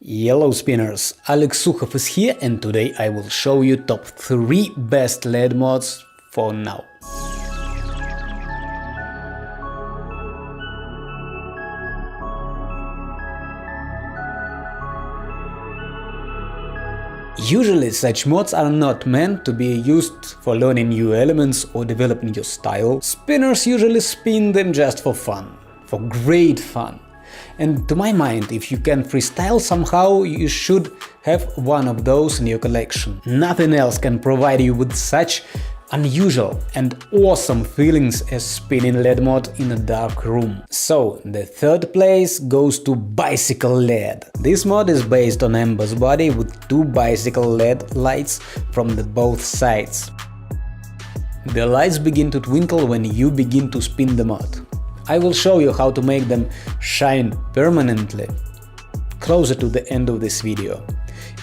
Yellow spinners, Alex Sukhov is here and today I will show you top 3 best LED mods for now. Usually such mods are not meant to be used for learning new elements or developing your style. Spinners usually spin them just for fun, for great fun. And to my mind, if you can freestyle somehow, you should have one of those in your collection. Nothing else can provide you with such unusual and awesome feelings as spinning LED mod in a dark room. So, the third place goes to Bicycle LED. This mod is based on Ember's body with 2 bicycle LED lights from both sides. The lights begin to twinkle when you begin to spin the mod. I will show you how to make them shine permanently closer to the end of this video.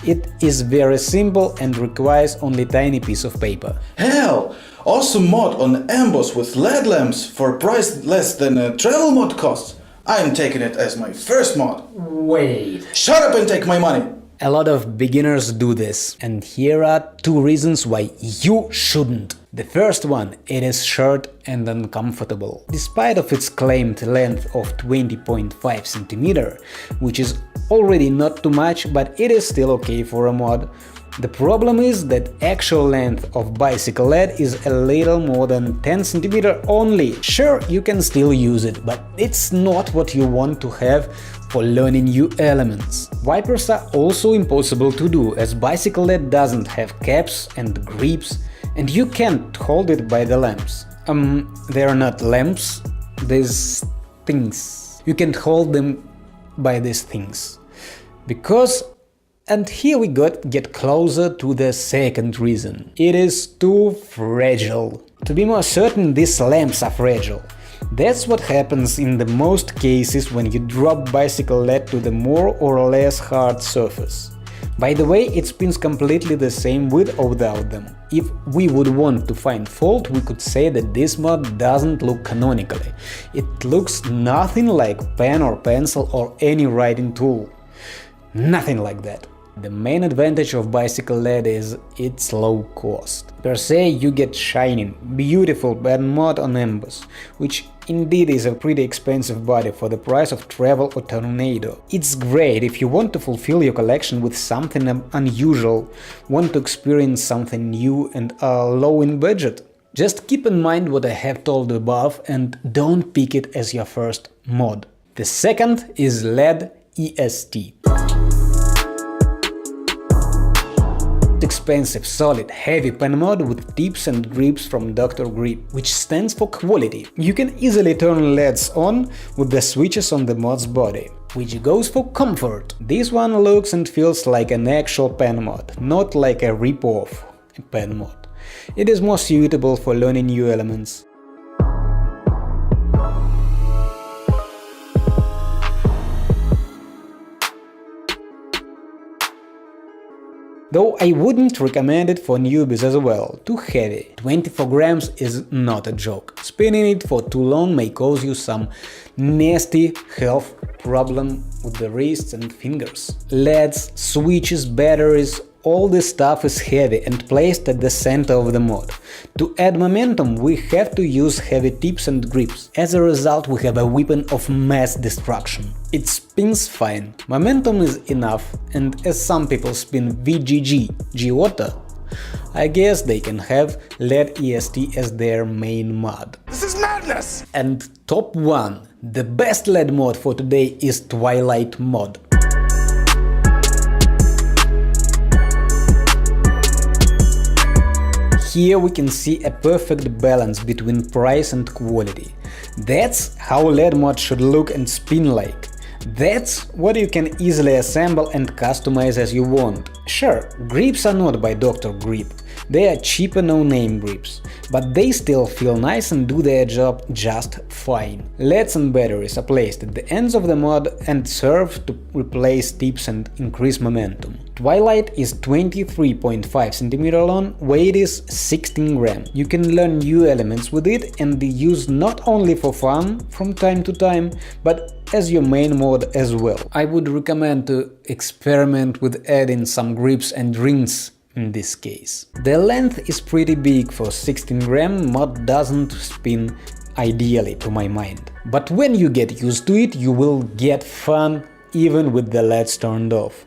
It is very simple and requires only tiny piece of paper. Hell! Awesome mod on Embers with LED lamps for a price less than a travel mod costs. I'm taking it as my first mod. Wait. Shut up and take my money! A lot of beginners do this, and here are 2 reasons why you shouldn't. The first one, it is short and uncomfortable. Despite of its claimed length of 20.5 cm, which is already not too much, but it is still okay for a mod. The problem is that actual length of bicycle LED is a little more than 10 cm only. Sure, you can still use it, but it's not what you want to have for learning new elements. Wipers are also impossible to do, as bicycle LED doesn't have caps and grips, and you can't hold it by the lamps. They are not lamps, these things. You can't hold them by these things. Because, and here we get closer to the second reason. It is too fragile. To be more certain, these lamps are fragile. That's what happens in the most cases when you drop bicycle LED to the more or less hard surface. By the way, it spins completely the same with or without them. If we would want to find fault, we could say that this mod doesn't look canonically. It looks nothing like pen or pencil or any writing tool. Nothing like that. The main advantage of bicycle LED is its low cost. Per se, you get shining, beautiful pen mod on Embers, which indeed is a pretty expensive body for the price of Travel or Tornado. It's great if you want to fulfill your collection with something unusual, want to experience something new and are low in budget. Just keep in mind what I have told above and don't pick it as your first mod. The second is LED EST. Expensive, solid, heavy pen mod with tips and grips from Dr. Grip, which stands for quality. You can easily turn LEDs on with the switches on the mod's body, which goes for comfort. This one looks and feels like an actual pen mod, not like a rip-off pen mod. It is more suitable for learning new elements. Though I wouldn't recommend it for newbies as well, too heavy. 24 grams is not a joke. Spinning it for too long may cause you some nasty health problem with the wrists and fingers. LEDs, switches, batteries, all this stuff is heavy and placed at the center of the mod. To add momentum, we have to use heavy tips and grips. As a result, we have a weapon of mass destruction. It spins fine, momentum is enough, and as some people spin VGG, G-Water, I guess they can have LED EST as their main mod. This is madness! And top 1, the best LED mod for today is Twilight mod. Here we can see a perfect balance between price and quality. That's how LED mod should look and spin like. That's what you can easily assemble and customize as you want. Sure, grips are not by Dr. Grip, They are cheaper no-name grips, but they still feel nice and do their job just fine. LEDs and batteries are placed at the ends of the mod and serve to replace tips and increase momentum. Twilight is 23.5 cm long, weight is 16 grams. You can learn new elements with it and be used not only for fun from time to time, but as your main mod as well. I would recommend to experiment with adding some grips and rings in this case. The length is pretty big for 16 gram, mod doesn't spin ideally to my mind. But when you get used to it, you will get fun even with the LEDs turned off.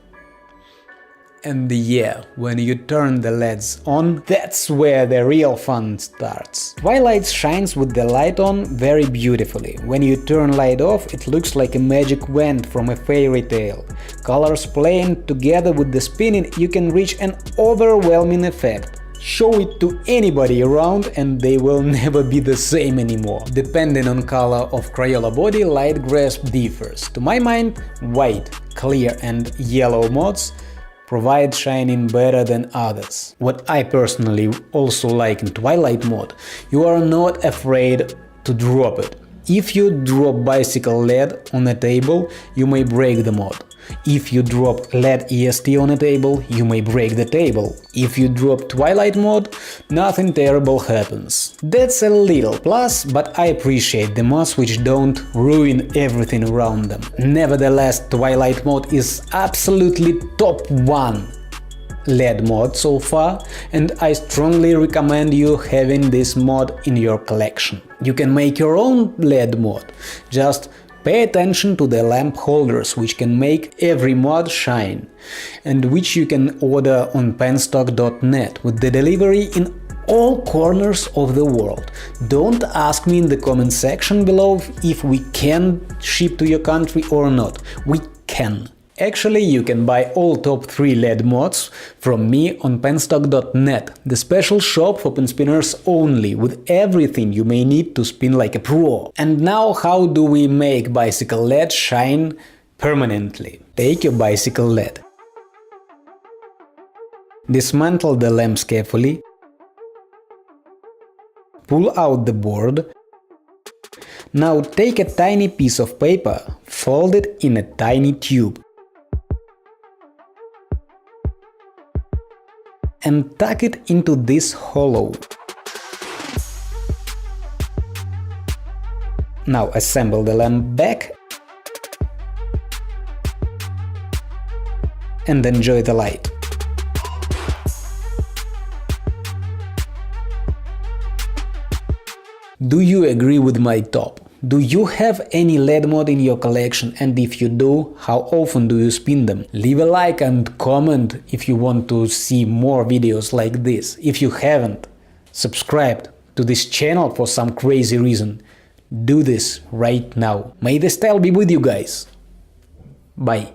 And yeah, when you turn the LEDs on, that's where the real fun starts. Twilight shines with the light on very beautifully. When you turn light off, it looks like a magic wand from a fairy tale. Colors playing together with the spinning, you can reach an overwhelming effect. Show it to anybody around and they will never be the same anymore. Depending on color of Crayola body, light grasp differs. To my mind, white, clear and yellow mods provide shining better than others. What I personally also like in Twilight mod, you are not afraid to drop it. If you drop bicycle LED on a table, you may break the mod. If you drop LED EST on a table, you may break the table. If you drop Twilight mod, nothing terrible happens. That's a little plus, but I appreciate the mods which don't ruin everything around them. Nevertheless, Twilight mod is absolutely top 1 LED mod so far, and I strongly recommend you having this mod in your collection. You can make your own LED mod, just pay attention to the lamp holders, which can make every mod shine, and which you can order on penstock.net with the delivery in all corners of the world. Don't ask me in the comment section below if we can ship to your country or not. We can. Actually, you can buy all top 3 LED mods from me on penstock.net, the special shop for pen spinners only, with everything you may need to spin like a pro. And now, how do we make bicycle LED shine permanently? Take your bicycle LED. Dismantle the lamps carefully. Pull out the board. Now take a tiny piece of paper, fold it in a tiny tube, and tuck it into this hollow. Now assemble the lamp back and enjoy the light. Do you agree with my top? Do you have any LED mod in your collection, and if you do, how often do you spin them? Leave a like and comment if you want to see more videos like this. If you haven't subscribed to this channel for some crazy reason, do this right now. May the style be with you guys. Bye.